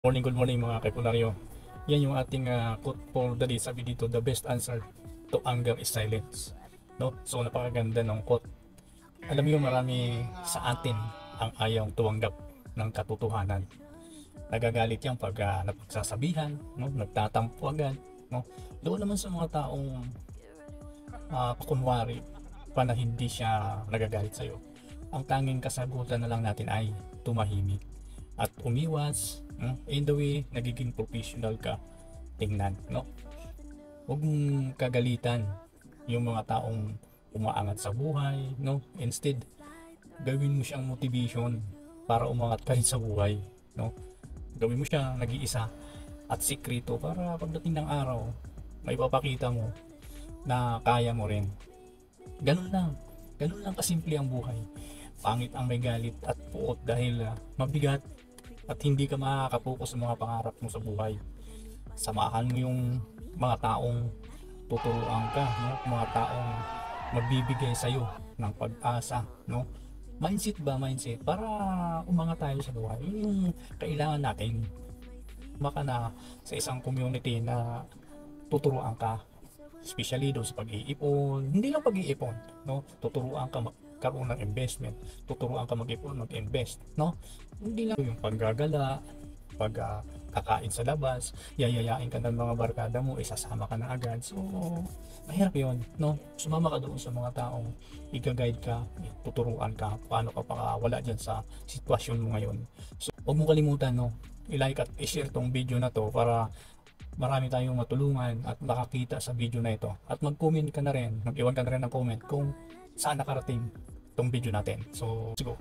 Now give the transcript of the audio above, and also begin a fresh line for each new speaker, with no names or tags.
Good morning mga kaipunaryo. Yan yung ating quote for the day. Sabi dito, the best answer to anger is silence. No? So napakaganda ng quote. Alam mo, marami sa atin ang ayaw tumanggap ng katotohanan. Nagagalit yan pag napagsasabihan, no? Nagtatampo agad. No? Doon naman sa mga taong kunwari pa na hindi siya nagagalit sa'yo, ang tanging kasagutan na lang natin ay tumahimik at umiwas, in the way nagiging professional ka tingnan, no? Huwag mong kagalitan yung mga taong umaangat sa buhay, no? Instead, gawin mo siyang motivation para umangat ka rin sa buhay, no? Gawin mo siya nag-iisa at sikreto para pagdating ng araw, may papakita mo na kaya mo rin. Ganun lang kasimple ang buhay. Pangit ang may galit at puot dahil mabigat at hindi ka makakapokus sa mga pangarap mo sa buhay. Samahan mo yung mga taong tuturuan ka, no? Mga taong magbibigay sa'yo ng pag-asa, no? Mindset para umangat tayo sa buhay. Yun yung kailangan natin. Maka na sa isang community na tuturuan ka, especially doon sa pag-iipon, hindi lang pag-iipon, no? Tuturuan ka magkaroon ng investment, tuturuan ka mag-ipon, mag-invest, no? Hindi lang yung paggagala, kakain sa labas, yayayain ka ng mga barkada mo, isasama ka na agad. So, mahirap yun, no? Sumama ka doon sa mga taong i-guide ka, tuturuan ka, paano ka wala dyan sa sitwasyon mo ngayon. So, huwag mo kalimutan, no? I-like at i-share tong video na to para marami tayong matulungan at makakita sa video na ito. At mag-comment ka na rin, mag-iwan ka na rin ng comment kung saan nakarating tong video natin. So, let's go.